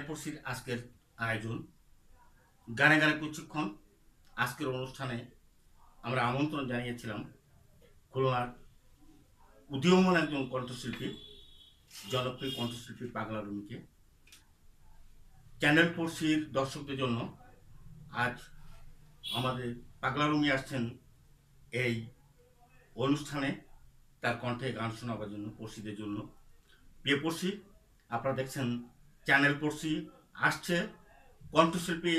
পড়শির আজকের আয়োজন গানে গানে প্রশিক্ষণ। আজকের অনুষ্ঠানে আমরা আমন্ত্রণ জানিয়েছিলাম খুলনার উদীয়মান একজন কণ্ঠশিল্পী, জনপ্রিয় কণ্ঠশিল্পী পাগলা রুমিকে। চ্যানেল পড়শির দর্শকদের জন্য আজ আমাদের পাগলা রুমি আসছেন এই অনুষ্ঠানে তার কণ্ঠে গান শোনাবার জন্য, পড়শিদের জন্য। প্রিয় পড়শি, আপনারা দেখছেন চ্যানেল পড়শি, আসছে কণ্ঠশিল্পী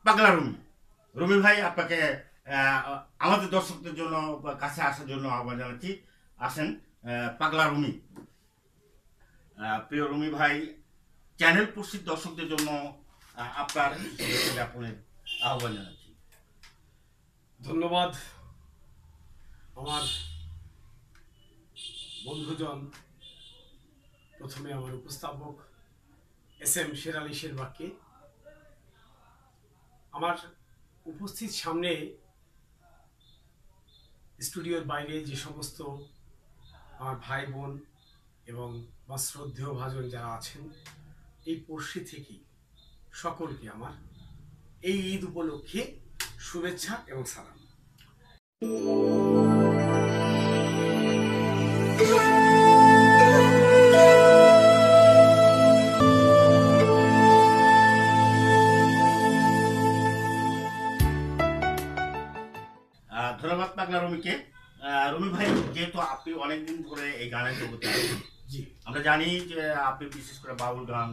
পাগলা রুমি। রুমি ভাই, আপনাকে আমাদের দর্শকদের জন্য কাছে আসার জন্য আহ্বান জানাচ্ছি। আসেন পাগলা রুমি। প্রিয় রুমি ভাই, চ্যানেল পড়শির দর্শকদের জন্য আপনার জ্ঞাপনের আহ্বান জানাচ্ছি। ধন্যবাদ আমার বন্ধুজন। প্রথমে আমার উপস্থাপক SM শের আলী শেরবাগকে। আমার উপস্থিত সামনে স্টুডিওর বাইরে যে সমস্ত আমার ভাই বোন এবং বা শ্রদ্ধেয় ভাজন যারা আছেন, এই পড়শি থেকে সকলকে আমার এই ঈদ উপলক্ষে শুভেচ্ছা এবং সালাম। ধন্যবাদ পাগলা রুমিকে। রুমি ভাই, যেহেতু আপনি অনেকদিন ধরে এই গানের জগতে আছেন, আমরা জানি যে আপনি বিশেষ করে বাউল গান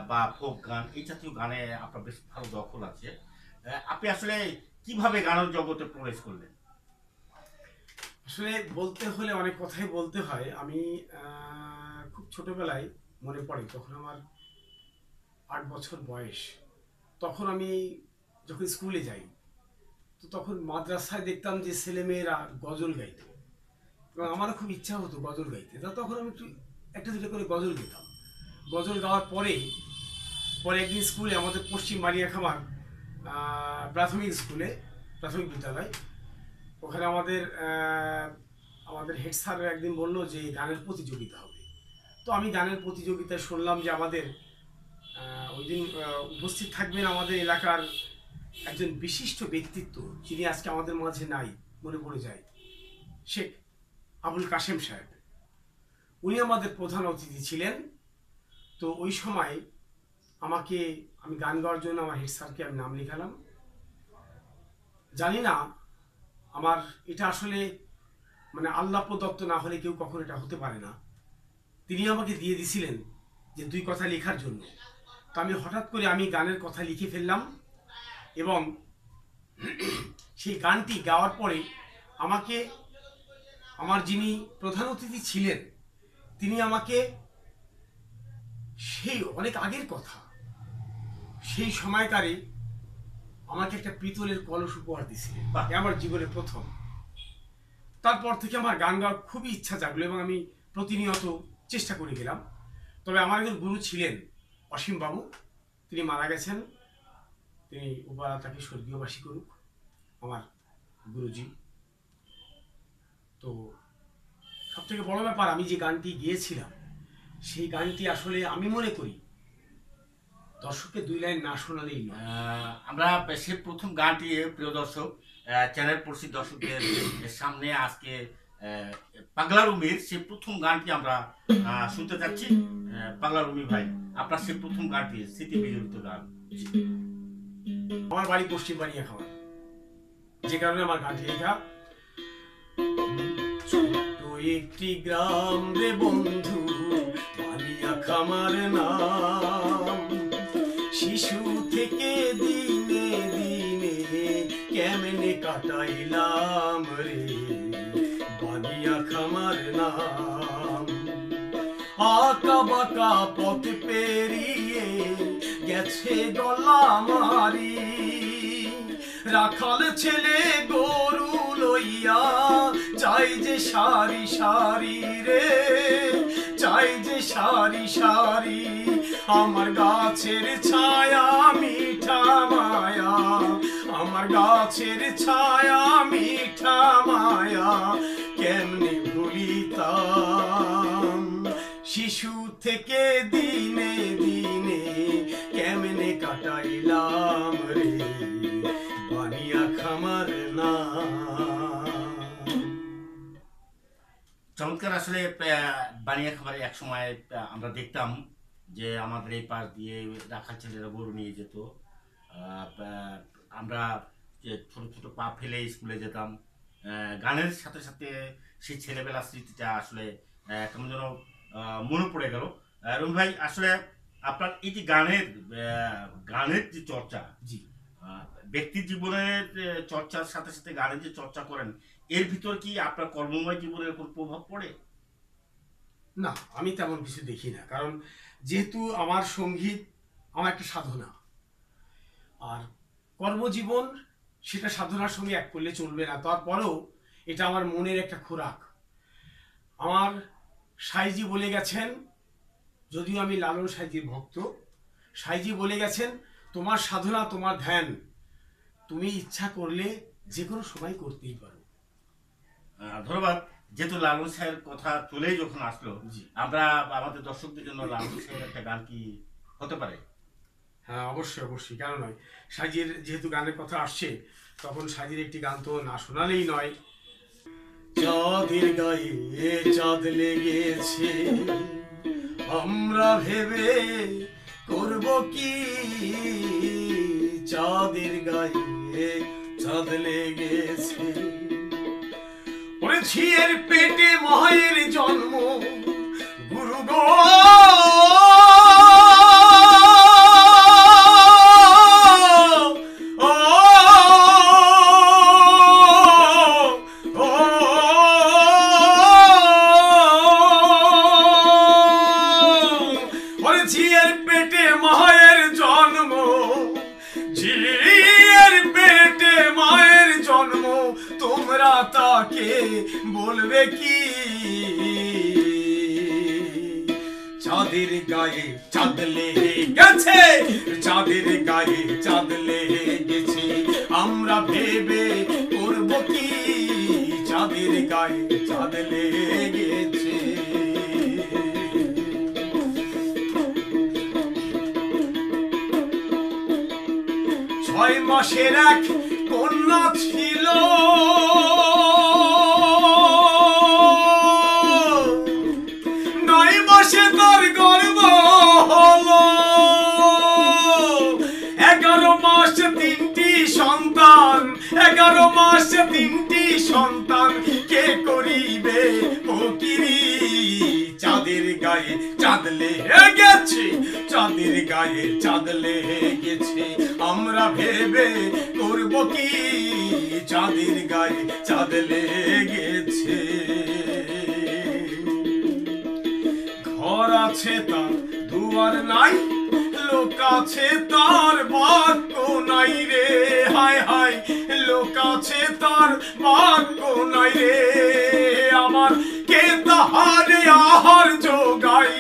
বা ফোক গান, এই জাতীয় গানে আপনার বেশ ভালো দখল আছে। আপনি আসলে কিভাবে গানের জগতে প্রবেশ করলেন? আসলে বলতে হলে অনেক কথাই বলতে হয়। আমি খুব ছোটবেলায় মনে পড়ে, তখন আমার 8 বছর বয়স। তখন আমি যখন স্কুলে যাই, তো তখন মাদ্রাসায় দেখতাম যে ছেলেমেয়েরা গজল গাইত, এবং আমারও খুব ইচ্ছা হতো গজল গাইতে। তখন আমি একটা দুটো করে গজল গেতাম। গজল গাওয়ার পরে একদিন স্কুলে, আমাদের পশ্চিম মারিয়াখামার প্রাথমিক স্কুলে, প্রাথমিক বিদ্যালয়, ওখানে আমাদের হেড স্যার একদিন বললো যে গানের প্রতিযোগিতা হবে। তো আমি গানের প্রতিযোগিতায় শুনলাম যে আমাদের ওই দিন উপস্থিত থাকবেন আমাদের এলাকার একজন বিশিষ্ট ব্যক্তিত্ব, যিনি আজকে আমাদের মাঝে নাই, মনে পড়ে যায়, শেখ আবুল কাশেম সাহেব। উনি আমাদের প্রধান অতিথি ছিলেন। তো ওই সময় আমি গান গাওয়ার জন্য আমার হেড স্যারকে আমি নাম লিখালাম। জানি না আমার এটা আসলে মানে আল্লাহ প্রদত্ত না হলে কেউ কখনো এটা হতে পারে না। তিনি আমাকে দিয়ে দিছিলেন যে 2 কথা লেখার জন্য। তো আমি হঠাৎ করে গানের কথা লিখে ফেললাম, এবং সেই গানটি গাওয়ার পরে আমাকে আমার যিনি প্রধান অতিথি ছিলেন, তিনি আমাকে সেই অনেক আগের কথা, সেই সময়কারে আমাকে একটা পিতলের কলস উপহার দিয়েছিলেন। আমার জীবনের প্রথম। তারপর থেকে আমার গান গাওয়ার খুবই ইচ্ছা জাগলো, এবং আমি প্রতিনিয়ত চেষ্টা করে গেলাম। তবে আমার একজন গুরু ছিলেন অসীম বাবু, তিনি মারা গেছেন। তিনি উপহার তাকে স্বর্গীয়বাসী করুক, আমার গুরুজি। তো সব থেকে বড় ব্যাপার, আমি যে গানটি গিয়েছিলাম, সেই গানটি আসলে আমি মনে করি দর্শককে 2 লাইন না শোনালেই নয়। আমরা সে প্রথম গানটি, প্রিয় দর্শক, চ্যানেল পড়শি দর্শকদের সামনে আজকে পাগলা রুমির সে প্রথম গানটি আমরা শুনতে যাচ্ছি। পাগলা রুমি ভাই, আপনার সে প্রথম গানটি স্মৃতি বিজড়িত গান। আমার বাড়ি পশ্চিম মারিয়াখামার, যে কারণে আমার গানটি লেখা। ছোট্ট একটি গ্রাম রে বন্ধু, মারিয়াখামার নাম। শিশু থেকে দিনে দিনে কেমনে কাটাইলাম রে মারিয়াখামার নাম। আঁকা বাঁকা পথ পেরিয়ে গেছে গলা মারি, রাখাল ছেলে গরু লইয়া চাই যে সারি সারি রে, চাই যে সারি সারি। আমার গাছের ছায়া মিঠা মায়া, আমার গাছের ছায়া মিঠা মায়া, কেমনে ভুলিতাম। শিশু থেকে দিনে দিনে দিলাম রে বানিয়া খামার না। চমৎকার। আসলে বানিয়া খামারে এক সময় আমরা দেখতাম যে আমাদের এই পাশ দিয়ে রাখাল ছেলেরা গরু নিয়ে যেত। আমরা যে ছোট ছোট পা ফেলে স্কুলে যেতাম, গানের সাথে সাথে সেই ছেলেবেলার স্মৃতিটা আসলে কেমন যেন মনে পড়ে গেল। রুম ভাই, আসলে আপনার এই যে গানের যে চর্চা, জি, ব্যক্তি জীবনের চর্চার সাথে সাথে গানের যে চর্চা করেন, এর ভিতর কি আপনার কর্মময় জীবনের কোন প্রভাব পড়ে? না, আমি তেমন কিছু দেখি না, কারণ যেহেতু আমার সঙ্গীত আমার একটা সাধনা, আর কর্মজীবন সেটা সাধনার সঙ্গে এক করলে চলবে না। তারপরেও এটা আমার মনের একটা খোরাক। আমার সাইজি বলে গেছেন, যদিও আমি লালন সাইজির ভক্ত, সাইজি বলে গেছেন তোমার সাধনা তোমার ধ্যান, তুমি ইচ্ছা করলে যে কোনো সময় করতেই পারো। ধন্যবাদ। যেহেতু লালন সাহেবের কথা চলেই যখন আসলো, জি, আমরা আমাদের দর্শকদের জন্য লালন সাহেবের একটা গান কি হতে পারে? হ্যাঁ, অবশ্যই অবশ্যই, কেন নয়। সাইজির যেহেতু গানের কথা আসছে, তখন সাইজির একটি গান তো না শোনালেই নয়। চাঁদের গায়ে চাঁদ লেগেছে, আমরা ভেবে করব কি, চাঁদের গায়ে চাঁদ লেগেছে, ওরে ঝিয়ের পেটে মায়ের জন্ম, গুরু গো তাকে বলবে কি, চাঁদের গায়ে চাঁদ লেগে গেছে, চাঁদের গায়ে চাঁদ লেগে গেছে, আমরা ভেবে করব কি, চাঁদের গায়ে চাঁদ লেগেছে। 6 মাসের এক কন্যা ছিল, 9 মাসে তার গর্ভ হলো, 11 মাস 3টি সন্তান, 11 মাস 3টি সন্তান, কে করিবে ফকিরি, চাঁদের গায়ে চাঁদ লেগে গেছে, চাঁদের গায়ে চাঁদ লেগেছে, আমরা ভেবে করব কি, চাঁদের গায়ে চাঁদ লেগেছে। ঘর আছে তার দুয়ার নাই, লোক আছে তার বাক্য নাই রে, হায় হায়, লোক আছে তার বাক্য নাই রে, আমার কে তাহারে আহার যোগাই,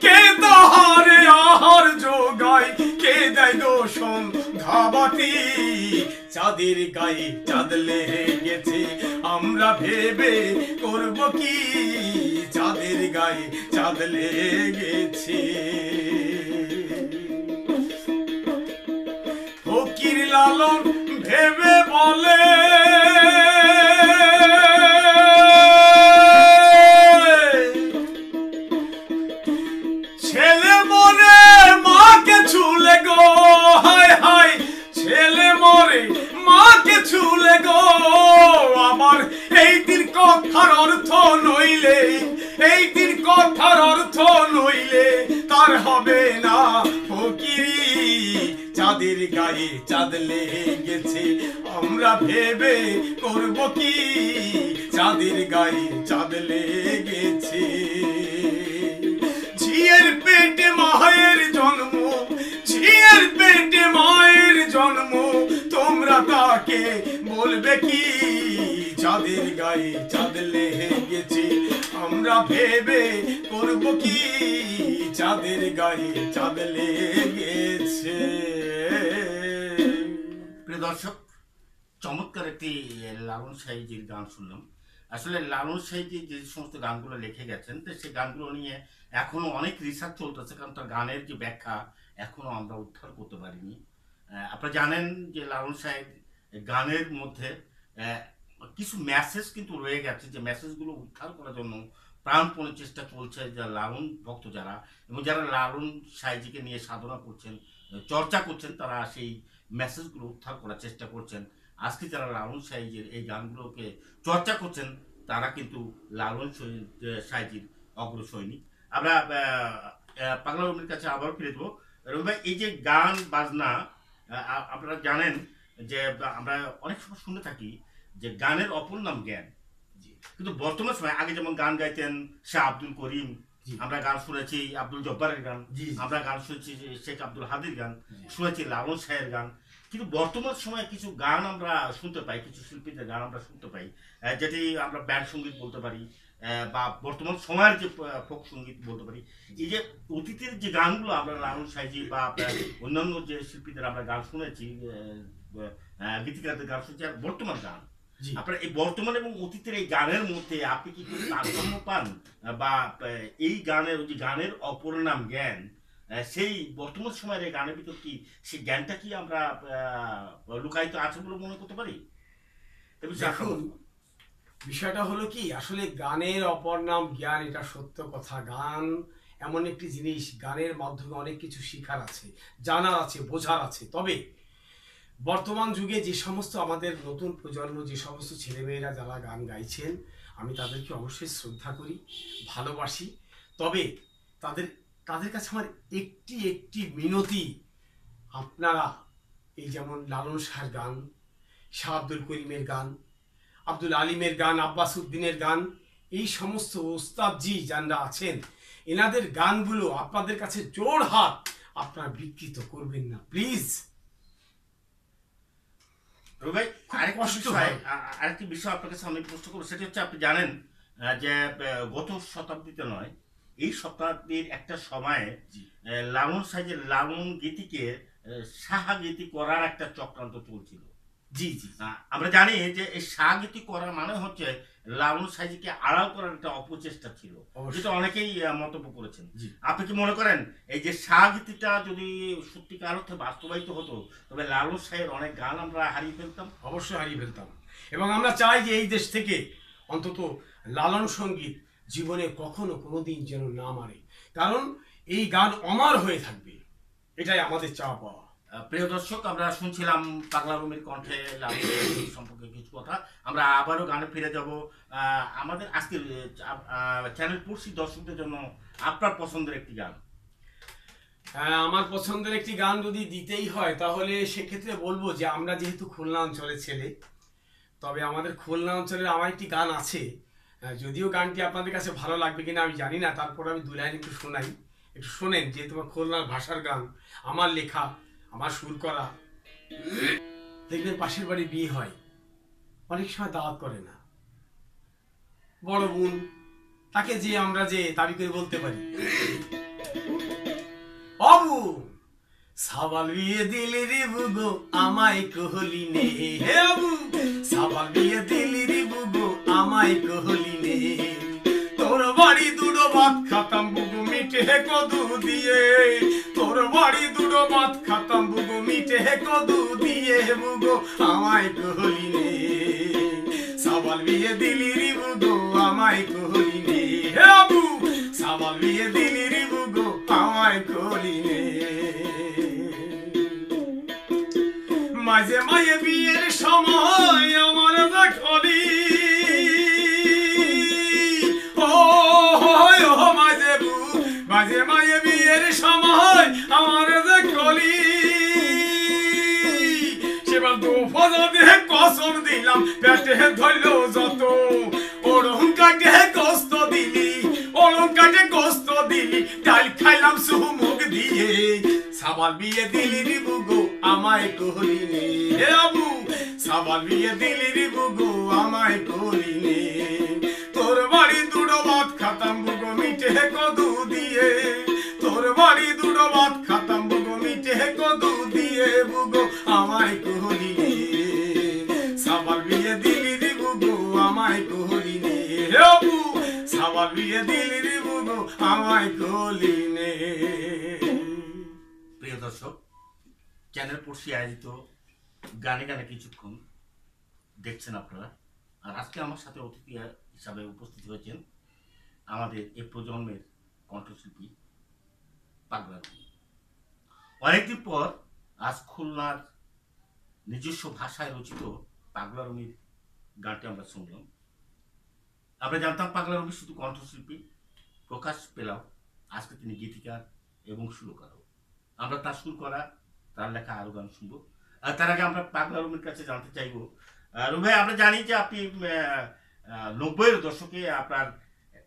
কে তাহারে আহার যোগাই, কে দেয় দোষণ ধাবাতি, চাঁদের গায়ে চাঁদ লেগেছে, আমরা ভেবে করব কি, চাঁদের গায়ে চাঁদ লেগেছে। ফকির লালন ভেবে বলে, ছেলে মরে মাকে ছুলে গো, হায় হায়, ছেলে মরে মাকে ছুলে গো, আমার এই তিন কথার অর্থ নইলে, এই তিন কথার অর্থ নইলে তার হবে না ফকিরি, চাঁদের গায়ে চাঁদ লেগেছে, আমরা ভেবে করব কি, চাঁদের গায়ে চাঁদ লেগেছে। ঝিয়ের পেটে মায়ের জন্ম, ঝিয়ের পেটে মায়ের জন্ম, তোমরা তাকে বলবে কি, চাঁদের গায়ে চাঁদ লেগেছে, আমরা ভেবে করব কি, চাঁদের গায়ে চাঁদ লেগেছে। প্রিয় দর্শক, চমৎকার একটি লালন সাইজির গান শুনলাম। আসলে লালন সাইজি যে সমস্ত গানগুলো লিখে গেছেন, তো সেই গানগুলো নিয়ে এখনো অনেক রিসার্চ চলতেছে, কারণ তার গানের যে ব্যাখ্যা এখনো আমরা উদ্ধার করতে পারিনি। আপনারা জানেন যে লালন সাহেব গানের মধ্যে আহ, কিছু মেসেজ কিন্তু রয়ে গেছে, যে মেসেজগুলো উদ্ধার করার জন্য প্রাণপণে চেষ্টা চলছে যা লালন ভক্ত যারা, এবং যারা লালন সাহেবজিকে নিয়ে সাধনা করছেন, চর্চা করছেন, তারা সেই মেসেজগুলো উদ্ধার করার চেষ্টা করছেন। আজকে যারা লালন সাহেবের এই গানগুলোকে চর্চা করছেন, তারা কিন্তু লালন সাহেবের অগ্রসৈনিক। আমরা পাগলা রুমির কাছে আবার ফিরে দেবো। রবি ভাই, এই যে গান বাজনা, আপনারা জানেন যে আমরা অনেক সময় শুনে থাকি যে গানের অপর নাম জ্ঞান। জি কিন্তু বর্তমান সময়, আগে যেমন গান গাইতেন শাহ আব্দুল করিম, জি আমরা গান শুনেছি আব্দুল জব্বারের গান, জি জি আমরা গান শুনেছি শেখ আব্দুল হাদির গান, জি। শুনেছি লালন শাহের গান। কিন্তু বর্তমান সময়ে কিছু গান আমরা শুনতে পাই, কিছু শিল্পীদের গান আমরা শুনতে পাই, যেটি আমরা ব্যান্ড সঙ্গীত বলতে পারি, বা বর্তমান সময়ের যে ফোক সঙ্গীত বলতে পারি। এই যে অতীতের যে গানগুলো আমরা লালন সাহেজি বা অন্যান্য যে শিল্পীদের আমরা গান শুনেছি, গীতিকারদের গান শুনেছি, আর বর্তমান গান, জি আপনার এই বর্তমান এবং অতীতের এই গানের মধ্যে আপনি কি কোনো তারতম্য পান? বা এই গানের, ওই যে গানের অপর নাম জ্ঞান, সেই বর্তমান সময়ের এই গানের ভিতর কি সেই জ্ঞানটা কি আমরা লুকায়িত আছে বলে মনে করতে পারি? এ বিষয়ে আপনার দেখুন, মতামত। বিষয়টা হলো কি, আসলে গানের অপর নাম জ্ঞান, এটা সত্য কথা। গান এমন একটি জিনিস, গানের মাধ্যমে অনেক কিছু শেখার আছে, জানার আছে, বোঝার আছে। তবে বর্তমান যুগে যে সমস্ত আমাদের নতুন প্রজন্ম, যে সমস্ত ছেলেমেয়েরা যারা গান গাইছেন, আমি তাদেরকে অবশ্যই শ্রদ্ধা করি, ভালোবাসি। তবে তাদের তাদের কাছে আমার একটি একটি মিনতি, আপনারা এই যেমন লালন শাহর গান, শাহ আব্দুল করিমের গান, আব্দুল আলিমের গান, আব্বাস উদ্দিনের গান, এই সমস্ত ওস্তাদজি যারা আছেন, এনাদের গানগুলো আপনাদের কাছে জোর হাত আপনারা বিকৃত করবেন না, প্লিজ। রবি ভাই, খুব আরেকটা কষ্ট বিষয়, হয়। আরেকটি বিষয় আপনার কাছে আমি প্রশ্ন করবো, সেটা হচ্ছে আপনি জানেন যে গত শতাব্দীতে নয়, এই শতাব্দীর একটা সময়ে জি লালন সাহেবের লালন গীতিকে সাহা গীতি করার একটা চক্রান্ত চলছিল। জি জি আমরা জানি যে এই সাহা গীতি করা মানে হচ্ছে লালন সাহেবকে আড়াল করার একটা অপচেষ্টা ছিল, অবশ্যই। যেটা অনেকেই মন্তব্য করেছেন। জি আপনি কি মনে করেন এই যে সাহা গীতিটা যদি সত্যিকার অর্থে বাস্তবায়িত হতো, তবে লালন সাহেবের অনেক গান আমরা হারিয়ে ফেলতাম? অবশ্যই হারিয়ে ফেলতাম। এবং আমরা চাই যে এই দেশ থেকে অন্তত লালন সঙ্গীত জীবনে কখনো কোনোদিন যেন না মারে, কারণ এই গান অমর হয়ে থাকবে, এটাই আমাদের চাওয়া পাওয়া। প্রিয় দর্শক, আমরা শুনছিলাম পাগলা রুমির কণ্ঠে লালন সাহেব সম্পর্কে কিছু কথা। আমরা আবারও গানে ফিরে যাব। আমাদের আজকের চ্যানেল পড়শি দর্শকদের জন্য আপনার পছন্দের একটি গান। আমার পছন্দের একটি গান যদি দিতেই হয়, তাহলে সেক্ষেত্রে বলবো যে আমরা যেহেতু খুলনা অঞ্চলের ছেলে, তবে আমাদের খুলনা অঞ্চলের আমার একটি গান আছে। যদিও গানটি আপনাদের কাছে ভালো লাগবে কিনা আমি জানি না, তারপর আমি দু লাইন একটু শোনাই, একটু শোনেন। যে তোমার খুলনার ভাষার গান, আমার লেখা, আমার সুর করা। দেখবেন পাশের বাড়ি বিয়ে হয়, অনেক সময় দাওয়াত করে না, বড় বোন তাকে যে আমরা যে দাবি করে বলতে পারি, অবু সাবাল বিয়ে দিলি রে বুগো আমায় কহলি নে, হে অবু সাবাল বিয়ে দিলি রে বুগো আমায় কহলি নে, তোর বাড়ি দুটো ভাত খাতাম বুগো মিঠে কদু দিয়ে, তোর বাড়ি দুটো ভাত খাতাম বুগো মিঠে কদু দিয়ে, বুগো আমায় কহলি নে, সাবাল বিয়ে দিলি রে বুগো আমায় কহলি নে, হে অবু সাবাল বিয়ে দিলি রে বুগো আমায় কহলি নে। মাঝে মাঝে বিয়ের সময় আমার দেখলি, ও মাঝে মাঝে বিয়ের সময় আমার দেখলি, সেবার দু ফজা দেহে কসম দিলাম, পেটে ধরল যত, অলঙ্কাটে কষ্ট দিলি, অলঙ্কাটে কষ্ট দিলি, ডাল খাইলাম সুমুখ দিয়ে, সাবাল বিয়ে দিলি রে বুগো আমায় কহলি নে, হে আবু সাবাল বিয়ে দিলি রে বুগো আমায় কহলি নে, তোর বাড়ি দুটো ভাত খাতাম বুগো মিঠে কদু দিয়ে, তোর বাড়ি দুটো ভাত খাতাম বুগো মিঠে কদু দিয়ে, বুগো আমায় কহলি নে, সাবাল বিয়ে দিলি রে বুগো আমায় কহলি নে, হে আবু সাবাল বিয়ে দিলি রে বুগো আমায় কহলি নে। প্রিয় দর্শক, চ্যানেল পড়শি আয়োজিত গানে গানে কিছুক্ষণ দেখছেন আপনারা। আর আজকে আমার সাথে অতিথি হিসাবে উপস্থিত হয়েছেন আমাদের এই প্রজন্মের কণ্ঠশিল্পী পাগলা রুমি। অনেকদিন পর আজ খুলনার নিজস্ব ভাষায় রচিত পাগলা রুমির গানটি আমরা শুনলাম। আমরা জানতাম পাগলা রুমি শুধু কণ্ঠশিল্পী, প্রকাশ পেলাম আজকে তিনি গীতিকার এবং সুরকারও। আমরা তার সুর করা, তার লেখা আরো গান শুনবো। আর তার আগে আমরা পাগলা রুমির কাছে জানতে চাইবো, রুমি ভাই, আমরা জানি যে আপনি 90-এর দশকে আপনার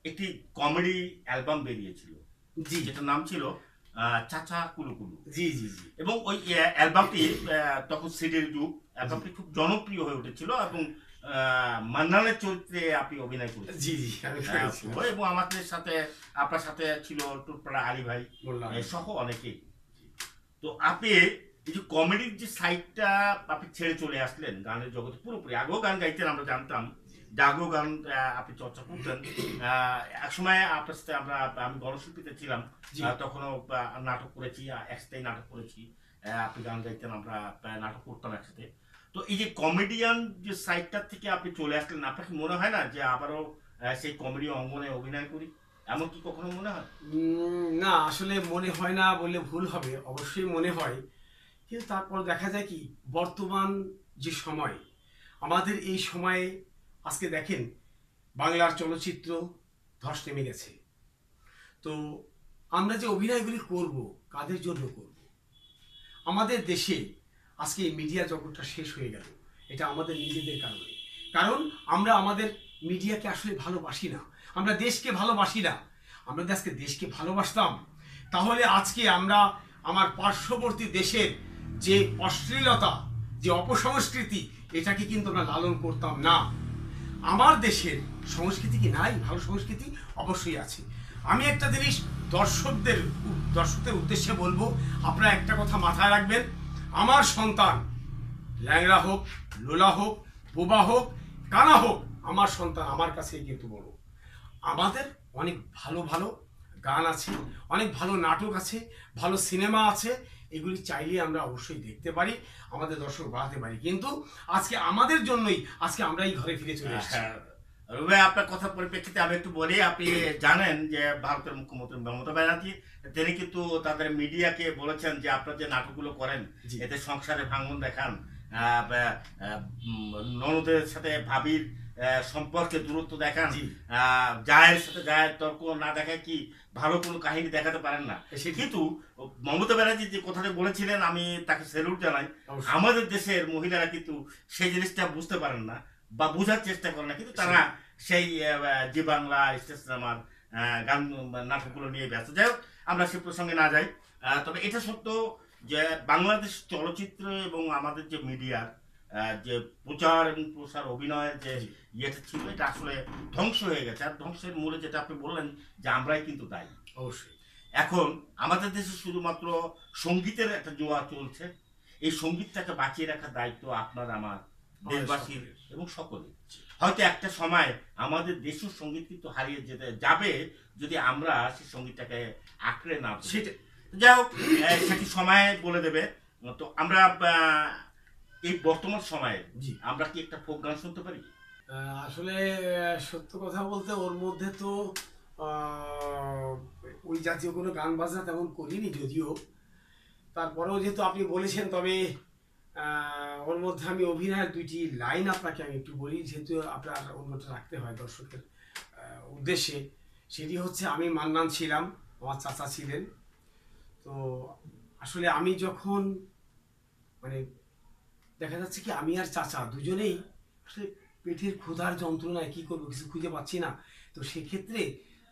একটি কমেডি অ্যালবাম বেরিয়েছিল, জি, যেটার নাম ছিল চাচা কুলু কুলু। জি, জি, জি, এবং ওই অ্যালবামটি তখন সিডির যুগ, অ্যালবামটি খুব জনপ্রিয় হয়ে উঠেছিল এবং মান্নানের চরিত্রে আপনি অভিনয় করেছেন। জি, জি, আমি এবং আমাদের সাথে, আপনার সাথে ছিল টুটপাড়া আলী ভাই বললাম। সহ অনেকেই। তো আপনি এই যে কমেডির যে সাইডটা আপনি ছেড়ে চলে আসলেন গানের জগতে পুরোপুরি, আগেও গান গাইতেন আমরা জানতাম, যে আগেও গান আপনি চর্চা করতেন। একসময় আপনার সাথে আমি গণশিল্পীতে ছিলাম, তখনও নাটক করেছি, একসাথেই নাটক করেছি। আপনি গান গাইতেন, আমরা নাটক করতাম একসাথে। তো এই যে কমেডিয়ান যে সাইডটার থেকে আপনি চলে আসলেন, আপনার কি মনে হয় না যে আবারও সেই কমেডি অঙ্গনে অভিনয় করি, এমন কি কখনো মনে হয়? না, আসলে মনে হয় না বললে ভুল হবে, অবশ্যই মনে হয়। কিন্তু তারপর দেখা যায় কি, বর্তমান যে সময়, আমাদের এই সময়ে আজকে দেখেন বাংলার চলচ্চিত্র ধস নেমে গেছে। তো আমরা যে অভিনয়গুলি করব, কাদের জন্য করব? আমাদের দেশে আজকে এই মিডিয়া জগৎটা শেষ হয়ে গেল, এটা আমাদের নিজেদের কারণে। কারণ আমরা আমাদের মিডিয়াকে আসলে ভালোবাসি না, আমরা দেশকে ভালোবাসি না। আমরা আজকে দেশকে ভালোবাসতাম, তাহলে আজকে আমরা আমার পার্শ্ববর্তী দেশের যে অশ্লীলতা, যে অপসংস্কৃতি, এটাকে কিন্তু আমরা লালন করতাম না। আমার দেশের সংস্কৃতি কি নাই? ভালো সংস্কৃতি অবশ্যই আছে। আমি একটা জিনিস দর্শকদের উদ্দেশ্যে বলবো, আপনারা একটা কথা মাথায় রাখবেন, আমার সন্তান ল্যাংড়া হোক, লোলা হোক, বোবা হোক, কানা হোক, আমার সন্তান আমার কাছেই কিন্তু বড়। আমাদের অনেক ভালো ভালো গান আছে, অনেক ভালো নাটক আছে, ভালো সিনেমা আছে, এগুলি চাইলে আমরা অবশ্যই দেখতে পারি, আমাদের দর্শক বাড়াতে পারি। কিন্তু আজকে আমাদের জন্যই আজকে আমরা এই ঘরে ফিরে চলে এসেছি। রুবে, আপনার কথার পরিপ্রেক্ষিতে আমি একটু বলি, আপনি জানেন যে ভারতের মুখ্যমন্ত্রী মমতা ব্যানার্জি তিনি কিন্তু তাদের মিডিয়াকে বলেছেন যে আপনারা যে নাটকগুলো করেন এতে সংসারে ভাঙন দেখান, ননদের সাথে ভাবির সম্পর্কে দূরত্ব দেখান, জায়ের সাথে জায়ের তর্ক না দেখায় কি ভালো কোনো কাহিনী দেখাতে পারেন না। কিন্তু মমতা ব্যানার্জি যে কথাটা বলেছিলেন, আমি তাকে স্যালুট জানাই। আমাদের দেশের মহিলারা কিন্তু সেই জিনিসটা বুঝতে পারেন না বা বোঝার চেষ্টা করেন না, কিন্তু তারা সেই জি বাংলা স্টেজ সিনেমার গান নাটকগুলো নিয়ে ব্যস্ত। যাই হোক, আমরা সে প্রসঙ্গে না যাই। তবে এটা সত্য যে বাংলাদেশ চলচ্চিত্র এবং আমাদের যে মিডিয়ার যে প্রচার এবং প্রসার অভিনয়ের যে ইয়েটা ছিল, এটা আসলে ধ্বংস হয়ে গেছে। আর ধ্বংসের মূলে যেটা আপনি বললেন যে আমরাই কিন্তু দায়ী। অবশ্যই এখন আমাদের দেশে শুধুমাত্র সঙ্গীতের একটা জোয়া চলছে, এই সঙ্গীতটাকে বাঁচিয়ে রাখার দায়িত্ব আপনার, আমার, দেশবাসীর এবং সকলের। হয়তো একটা সময় আমাদের দেশের সঙ্গীত কিন্তু হারিয়ে যেতে যাবে যদি আমরা সেই সঙ্গীতটাকে আঁকড়ে না ধরি। সেটা যাই হোক, সেটি সময় বলে দেবে। তো আমরা এই বর্তমান সময়ে আমরা কি একটা ফোক গান শুনতে পারি? আসলে সত্য কথা বলতে ওর মধ্যে তো ওই জাতীয় কোনো গান বাজনা তেমন করিনি যদিও, তারপরেও যেহেতু আপনি বলেছেন, তবে ওর মধ্যে আমি অভিনয়ের দুইটি লাইন আপনাকে আমি একটু বলি, যেহেতু আপনার অন্যটা রাখতে হয় দর্শকের উদ্দেশ্যে। সেটি হচ্ছে, আমি মান্নান ছিলাম, আমার চাচা ছিলেন। তো আসলে আমি যখন মানে দেখা যাচ্ছে কি, আমি আর চাচা দুজনেই আসলে পেটের ক্ষুধার যন্ত্রণায় কি করবো, কিছু খুঁজে পাচ্ছি না। তো সেক্ষেত্রে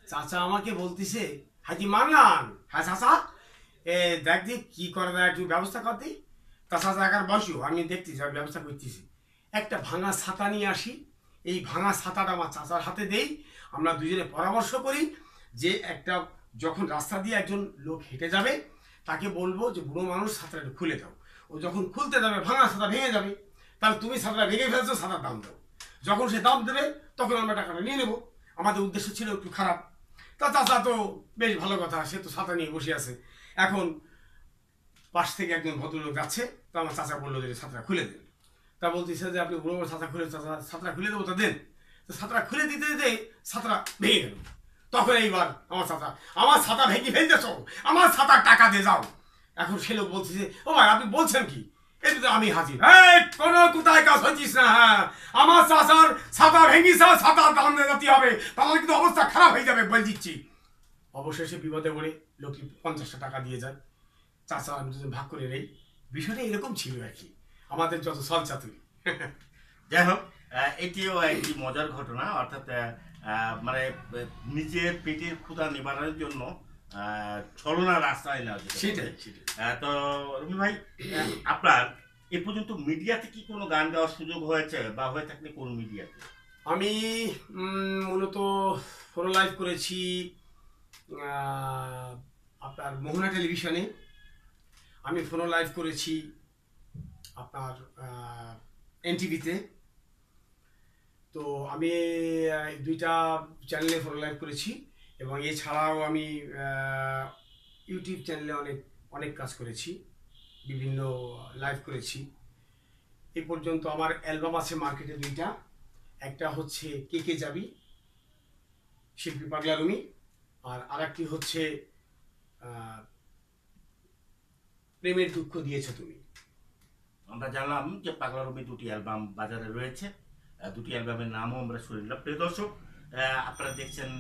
চাচা আমাকে বলতেছে, হাজি মান্নান, হ্যাঁ চাচা, দেখ দি কি করা যায়, একটু ব্যবস্থা কর দি। চাচা জায়গার বসো, আমি দেখতেছি, আমি ব্যবস্থা করতেছি। একটা ভাঙা ছাতা নিয়ে আসি, এই ভাঙা ছাতাটা আমার চাচার হাতে দেই, আমরা দুজনে পরামর্শ করি যে একটা যখন রাস্তা দিয়ে একজন লোক হেঁটে যাবে তাকে বলবো যে বুড়ো মানুষ ছাতাটা একটু খুলে দাও। ও যখন খুলতে যাবে ভাঙা ছাতা ভেঙে যাবে, তাহলে তুমি ছাতাটা ভেঙে ফেলছো, ছাতার দাম দাও। যখন সে দাম দেবে তখন আমরা টাকাটা নিয়ে নেবো। আমাদের উদ্দেশ্য ছিল একটু খারাপ। তা চাচা তো বেশ ভালো কথা, সে তো ছাতা নিয়ে বসে আছে। এখন পাশ থেকে একজন ভদ্রলোক যাচ্ছে, তো আমার চাচা বললো যে ছাত্রা খুলে দেন। তা বলতেছে যে আপনি বড় বড় ছাত্রা খুলে, ছাত্রা খুলে দেবো, তা দেন। তো ছাত্রা খুলে দিতে দিতে ছাত্রা ভেঙে গেল। তখন এইবার আমার ছাতা ভেঙে ফেলতেছ, আমার ছাতার টাকা দিয়ে যাও। এখন সে লোক বলছে যে ও ভাই আপনি বলছেন কি, এই তো আমি হাজির, কোনো কোথায় কাজ হচ্ছিস না। হ্যাঁ, আমার চাচার ছাতা ভেঙিস, ছাতার দাম দিতে হবে, তাহলে কিন্তু অবস্থা খারাপ হয়ে যাবে বলে দিচ্ছি। অবশেষে বিপদে পড়ে লোকটি 50টা টাকা দিয়ে যায়। চাচা আমি যদি ভাগ করে নেই। বিষয়টা এরকম ছিল আর কি আমাদের যত চল চাতুরি। যাই হোক, এটিও একটি মজার ঘটনা, অর্থাৎ মানে নিজের পেটের ক্ষুধা নিবারণের জন্য ছলনার রাস্তায় নেওয়া যেতে পারে। সেটাই। তো রুমি ভাই, আপনার এ পর্যন্ত মিডিয়াতে কি কোনো গান গাওয়ার সুযোগ হয়েছে, বা হয়ে থাকলে কোন মিডিয়াতে? আমি মূলত ফোন লাইভ করেছি আপনার মোহনা টেলিভিশনে, আমি ফোন লাইভ করেছি আপনার এনটিভিতে। তো আমি দুইটা চ্যানেলে ফোন লাইভ করেছি, এবং এছাড়াও আমি ইউটিউব চ্যানেলে অনেক কাজ করেছি, বিভিন্ন লাইভ করেছি। এই পর্যন্ত আমার অ্যালবাম আছে মার্কেটে দুইটা, একটা হচ্ছে কে কে যাবি শিল্পী পাগলা রুমি, আর আরেকটি হচ্ছে প্রেমের দুঃখ দিয়েছ তুমি। আমরা জানলাম যে পাগলা রুমি দুটি অ্যালবাম বাজারে রয়েছে, দুটি অ্যালবামের নামও আমরা শুনলাম। প্রিয় দর্শক, আপনারা দেখছেন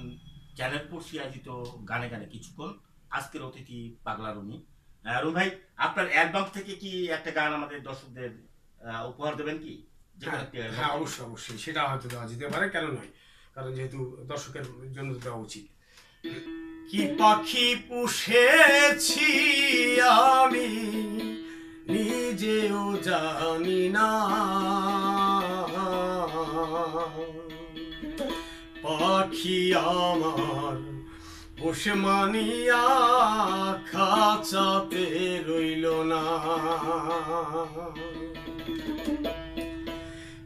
চ্যানেল পড়শি আয়োজিত গানে গানে কিছুক্ষণ। আজকের অতিথি পাগলা রুমি। রুমি ভাই, আপনার অ্যালবাম থেকে কি একটা গান আমাদের দর্শকদের উপহার দেবেন কি? হ্যাঁ, অবশ্যই সেটা হয়তো দেওয়া যেতে পারে, কেন নয়, কারণ যেহেতু দর্শকের জন্য দেওয়া উচিত। কি পাখি পুষেছি আমি নিজেও জানি না, পাখি আমার পোষ মানিয়া খাঁচাতে রইল না।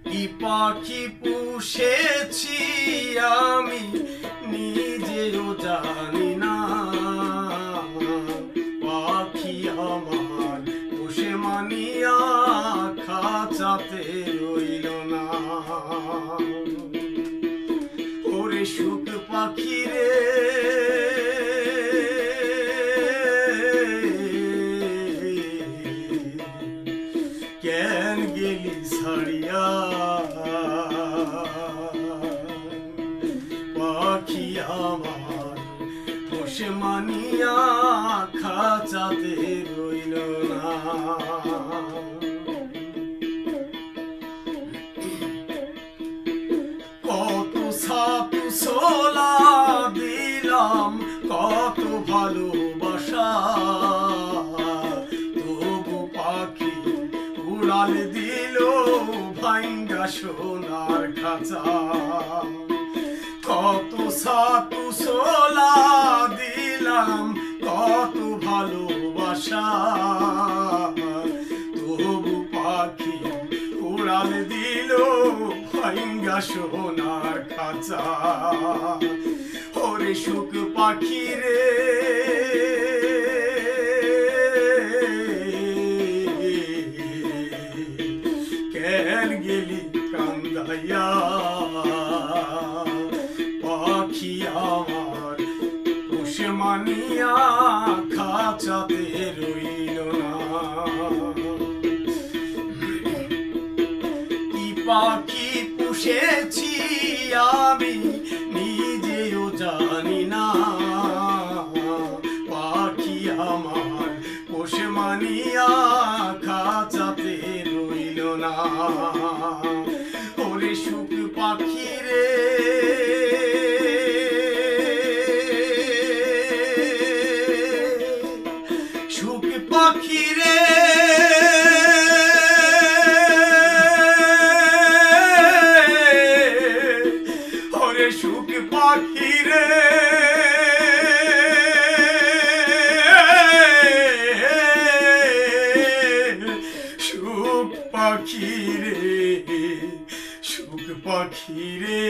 কি পাখি পুষেছি আমি নিজেও জানি না, পাখি আমার পোষে মানিয়া খাঁচাতে রইল না। ওরে সুখ পাখি রে, কেন গেলি ছাড়িয়া, পাখি আমার পোষ মানিয়া খাঁচাতে রইল না। কত সাতু সোলা দিলাম, কত ভালোবাসা, তবু পাখি উড়াল দিল ভাঙ্গা সোনার খাঁচা। কত সাতু সোলা দিলাম, কত ভালোবাসা, তবু পাখি উড়াল দিল ভাঙ্গা সোনার খাঁচা। ওরে সুখ পাখি রে, কেন গেলি কান্দাইয়া, পাখি আমার পোষ মানিয়া খাঁচাতে রইল না। কি পাখি পুষেছি আমি নিজেও জানি না, পাখি আমার পোষ মানিয়া খাঁচাতে রইল না। ওরে সুখ পাখি রে, সুখ পাখি রে, ওরে সুখ পাখি রে, সুখ পাখি রে, সুখ পাখি রে,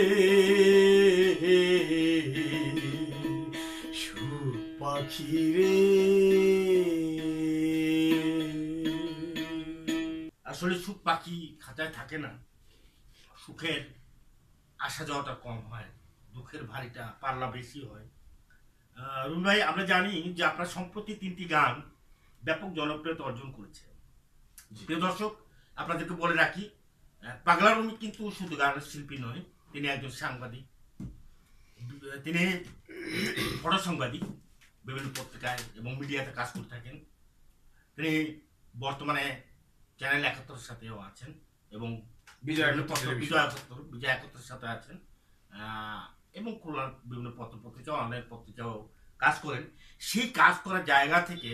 সুখ পাখি রে। আসলে সুখ পাখি খাঁচায় থাকে না, সুখের আসা যাওয়াটা কম হয়, দুঃখের ভারীটা পাল্লা বেশি হয়। রুমি ভাই, আমরা জানি যে আপনার সম্প্রতি 3টি গান ব্যাপক জনপ্রিয়তা অর্জন করেছে। প্রিয় দর্শক, আপনাদেরকে বলে রাখি, পাগলা রুমি কিন্তু শুধু গানের শিল্পী নয়, তিনি একজন সাংবাদিক। তিনি ফটো সাংবাদিক, বিভিন্ন পত্রিকায় এবং মিডিয়াতে কাজ করে থাকেন। তিনি বর্তমানে চ্যানেল 71 সাথেও আছেন এবং বিজয় বিজয় 71 সাথে আছেন, এবং খুলনার বিভিন্ন পত্র পত্রিকা, অনলাইন পত্রিকাও কাজ করেন। সেই কাজ করার জায়গা থেকে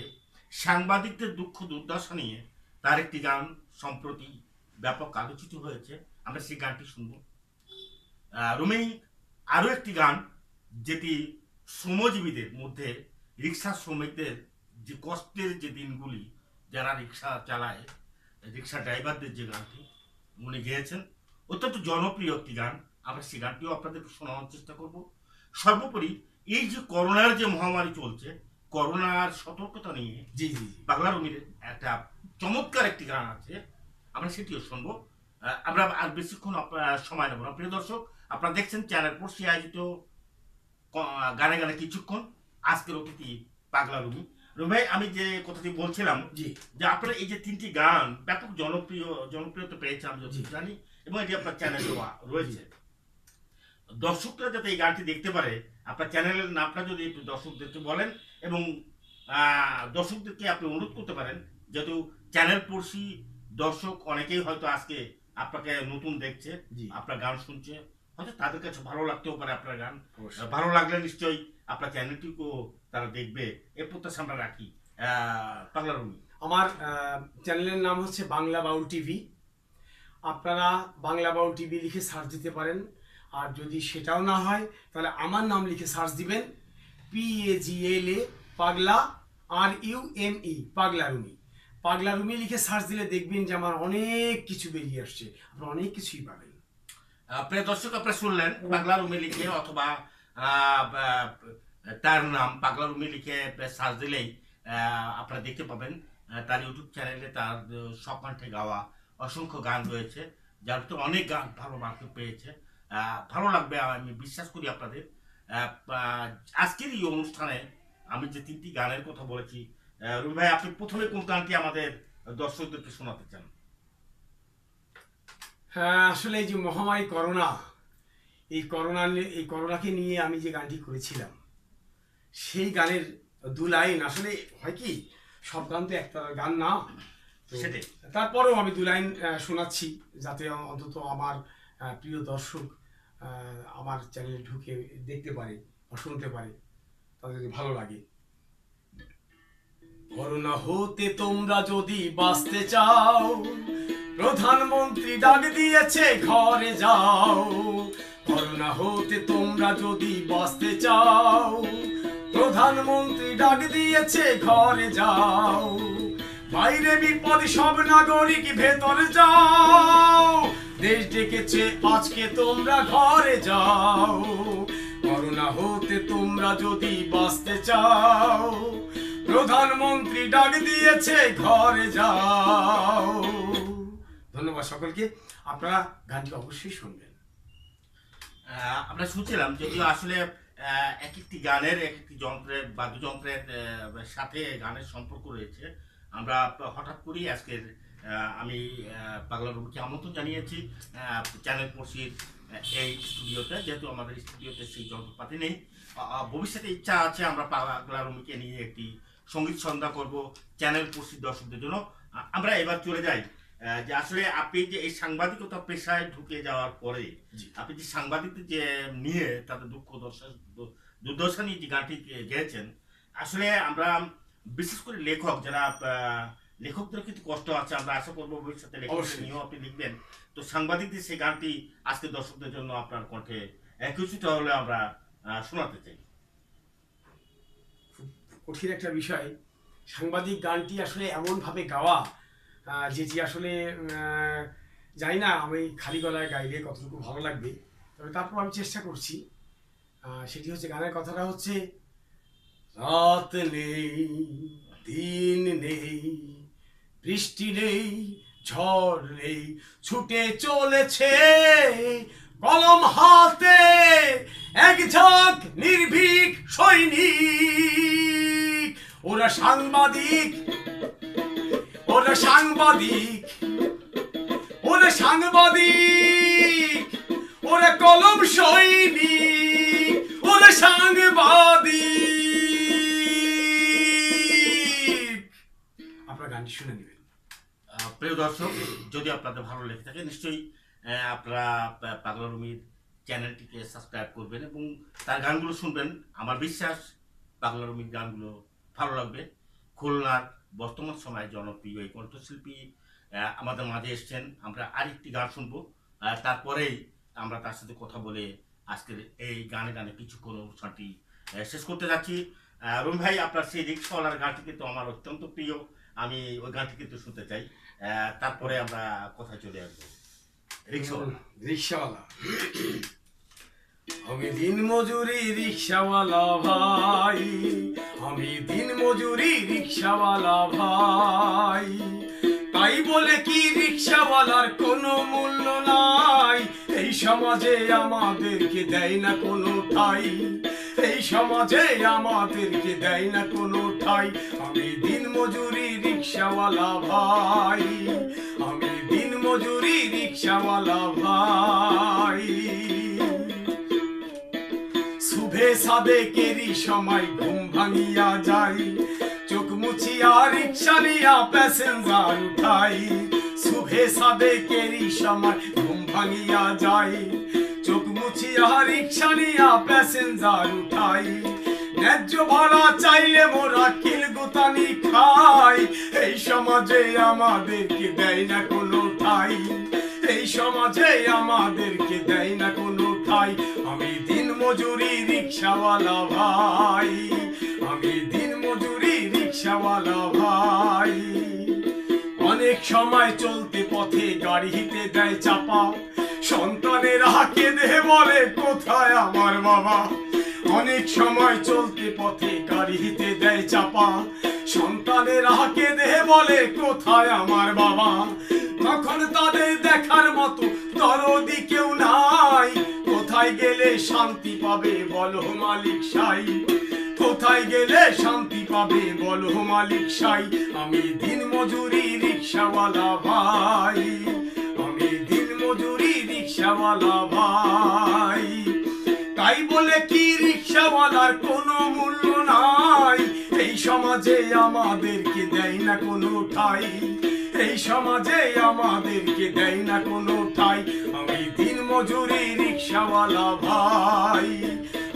সাংবাদিকদের দুঃখ দুর্দশা নিয়ে তার একটি গান সম্প্রতি ব্যাপক আলোচিত হয়েছে। আমরা সেই গানটি শুনব। রুমি, আরও একটি গান যেটি শ্রমজীবীদের মধ্যে, রিক্সা শ্রমিকদের যে কষ্টের যে দিনগুলি, যারা রিক্সা চালায়, রিক্সা ড্রাইভারদের যে গানটি উনি গেয়েছেন, অত্যন্ত জনপ্রিয় একটি গান। আমরা সেই গানটিও আপনাদের শোনানোর চেষ্টা করব। সর্বোপরি এই যে করোনার যে মহামারী চলছে, করোনার সতর্কতা নিয়ে জি জি পাগলা রুমির একটা চমৎকার একটি গান আছে, আমরা সেটিও শুনবো। আমরা আর বেশিক্ষণ সময় নেব না। প্রিয় দর্শক, আপনারা দেখছেন চ্যানেল পড়শি আয়োজিত গানে গানে কিছুক্ষণ, আজকের অতিথি পাগলা রুমি। রুমি ভাই, আমি যে কথাটি বলছিলাম, জি যে আপনার এই যে 3টি গান ব্যাপক জনপ্রিয়তা পেয়েছে, আমি যতটুকু জানি, এবং এটি আপনার চ্যানেলে রয়েছে। দর্শকরা যাতে এই গানটি দেখতে পারে, আপনার চ্যানেলের নামটা যদি একটু দর্শকদেরকে বলেন, এবং দর্শকদেরকে আপনি অনুরোধ করতে পারেন, যেহেতু চ্যানেল পড়শি দর্শক অনেকেই হয়তো আজকে আপনাকে নতুন দেখছে, জি আপনার গান শুনছে, হয়তো তাদের কাছে ভালো লাগতেও পারে আপনার গান। অবশ্যই। ভালো লাগলে নিশ্চয়ই আপনার চ্যানেলটিকেও তারা দেখবে, এ প্রত্যাশা আমরা রাখি। পাগলা রুমি, আমার চ্যানেলের নাম হচ্ছে বাংলা বাউল টিভি। আপনারা বাংলা বাউল টিভি লিখে সার্চ দিতে পারেন, আর যদি সেটাও না হয় তাহলে আমার নাম লিখে সার্চ দিবেন, PAGLA, পাগলা, RUME, পাগলা রুমি। পাগলা রুমি লিখে সার্চ দিলে দেখবেন যে আমার অনেক কিছু বেরিয়ে আসছে, আপনারা অনেক কিছুই পাবেন। প্রিয় দর্শক, আপনারা শুনলেন, পাগলা রুমি লিখে অথবা আহ, আহ, তার নাম পাগলা রুমি লিখে সার্চ দিলেই আপনারা দেখতে পাবেন। তার ইউটিউব চ্যানেলে তার স্বকণ্ঠে গাওয়া অসংখ্য গান রয়েছে, যার ভিতরে অনেক গান ভালো মার্কেট পেয়েছে। ভালো লাগবে, আমি বিশ্বাস করি আপনাদের। আজকের এই অনুষ্ঠানে আমি যে 3টি গানের কথা বলেছি, রুমি ভাই, আপনি প্রথমে কোন গানটি আমাদের দর্শকদেরকে শোনাতে চান? হ্যাঁ, আসলে এই যে মহামারী করোনা, এই করোনাকে নিয়ে আমি যে গানটি করেছিলাম, সেই গানের 2 লাইন, আসলে হয় কি, সব গান তো একটা গান না, তো সেটাই। তারপরেও আমি 2 লাইন শোনাচ্ছি, যাতে অন্তত আমার প্রিয় দর্শক আমার চ্যানেলে ঢুকে দেখতে পারে বা শুনতে পারে, তাদের যদি ভালো লাগে। করোনা হতে তোমরা যদি বাঁচতে চাও, প্রধানমন্ত্রী ডাক দিয়েছে ঘরে যাও। করোনা হতে তোমরা যদি বাঁচতে চাও, প্রধানমন্ত্রী ডাক দিয়েছে ঘরে যাও। বাইরে বিপদ, সব নাগরিক ভেতরে যাও। দেশ ডেকেছে আজকে তোমরা ঘরে যাও। করোনা হতে তোমরা যদি বাঁচতে চাও, প্রধানমন্ত্রী ডাক দিয়েছে ঘরে যাও। ধন্যবাদ সকলকে, আপনারা গানটি অবশ্যই শুনবেন। আমরা শুনছিলাম, যদিও আসলে এক একটি গানের এক একটি বাদ্যযন্ত্রের সাথে গানের সম্পর্ক রয়েছে। আমরা হঠাৎ করেই আজকের আমি পাগলা রুমিকে আমন্ত্রণ জানিয়েছি চ্যানেল পড়শির এই স্টুডিওতে, যেহেতু আমাদের স্টুডিওতে সেই যন্ত্রপাতি নেই। ভবিষ্যতে ইচ্ছা আছে আমরা পাগলা রুমিকে নিয়ে একটি সঙ্গীত সন্ধ্যা করব চ্যানেল পড়শির দর্শকদের জন্য। আমরা এবার চলে যাই, যে আসলে আপনি যে এই সাংবাদিকতা পেশায় ঢুকে যাওয়ার পরে আপনি যে সাংবাদিকদের যে নিয়ে তাদের দুঃখ দুর্দশা নিয়ে যে গানটি গেয়েছেন, আসলে আমরা বিশেষ করে লেখক যারা লেখকদের কিন্তু কষ্ট আছে, আমরা আশা করবো ভবিষ্যতে লেখকদের নিয়েও আপনি লিখবেন। তো সাংবাদিকদের সেই গানটি আজকে দর্শকদের জন্য আপনার কণ্ঠে কিছুটা হলে আমরা শোনাতে চাই। কঠিন একটা বিষয় সাংবাদিক গানটি আসলে এমনভাবে গাওয়া, যেটি আসলে জানি না আমি খালি গলায় গাইলে কতটুকু ভালো লাগবে, তবে তারপর আমি চেষ্টা করছি। সেটি হচ্ছে, গানের কথাটা হচ্ছে, রাত নেই, দিন নেই, বৃষ্টি নেই, ঝড়েই ছুটে চলেছে কলম হাতে এক ঝাঁক নির্ভীক সৈনিক। ওরা সাংবাদিক, ওরা সাংবাদিক, ওরা সাংবাদিক, ওরা কলম সৈনিক, ওরা সাংবাদিক। আপনার গানটি শুনে নেবেন। প্রিয় দর্শক, যদি আপনাদের ভালো লেগে থাকে নিশ্চয়ই আপনারা পাগলা রুমির চ্যানেলটিকে সাবস্ক্রাইব করবেন এবং তার গানগুলো শুনবেন। আমার বিশ্বাস পাগলা রুমির গানগুলো ভালো লাগবে। খুলনার বর্তমান সময়ে জনপ্রিয় এই কণ্ঠশিল্পী আমাদের মাঝে এসছেন। আমরা আরেকটি গান শুনবো, তারপরেই আমরা তার সাথে কথা বলে আজকের এই গানে গানে কিছুক্ষণ অনুষ্ঠানটি শেষ করতে যাচ্ছি। রুমি ভাই, আপনার সেই রিক্সাওয়ালার গানটি কিন্তু আমার অত্যন্ত প্রিয়। আমি ওই গানটি কিন্তু শুনতে চাই, তারপরে আমরা কথা চলে আসবো। রিক্সাওয়ালা। রিক্সাওয়ালা। আমি দিন মজুরি রিক্সাওয়ালা ভাই, আমি দিন মজুরি রিক্সাওয়ালা ভাই, তাই বলে কি রিক্সাওয়ালার কোনো মূল্য নাই? এই সমাজে আমাদেরকে দেয় না কোনো ঠাই, এই সমাজে আমাদেরকে দেয় না কোনো ঠাই। আমি দিন মজুরি রিক্সাওয়ালা ভাই, আমি দিন মজুরি রিক্সাওয়ালা ভাই। শুভে সাদেকেরই সময় ঘুম ভাঙিয়া যাই, চোখ মুছিয়া রিক্সা নিয়া প্যাসেঞ্জার উঠাই। শুভে সাদেকেরই সময় ঘুম ভাঙিয়া যাই, চোখ মুছিয়া রিক্সা নিয়া প্যাসেঞ্জার উঠাই। ন্যায্য ভাড়া চাইলে মোরা কিলগুতানি খাই, এই সমাজে আমাদেরকে দেয় না কোনো ঠাই, এই সমাজে আমাদেরকে দেয় না কোনো ঠাই। আমি দিন মজুরি রিক্সাওয়ালা ভাই, আমি দিন মজুরি রিক্সাওয়ালা ভাই। অনেক সময় চলতে পথে গাড়িতে দেয় চাপা, সন্তানের হাঁকে দেহে বলে কোথায় আমার বাবা। অনেক সময় চলতে পথে গাড়িতে দেয় চাপা, সন্তানের হাঁকে দেহে বলে কোথায় আমার বাবা। তখন তাদের দেখার মতো দরদি কেউ নাই, কোথায় গেলে শান্তি পাবে বলো মালিক সাই, কোথায় গেলে শান্তি পাবে বলো মালিক সাই। আমি দিন মজুরি রিক্সাওয়ালা ভাই, আমি দিন মজুরি রিক্সাওয়ালা ভাই, তাই বলে কি রিক্সাওয়ালার কোনো মূল্য নাই? এই সমাজে আমাদেরকে দেয় না কোনো ঠাই, এই সমাজে আমাদেরকে দেয় না কোনো ঠাই। আমি দিন মজুরি রিক্সাওয়ালা ভাই,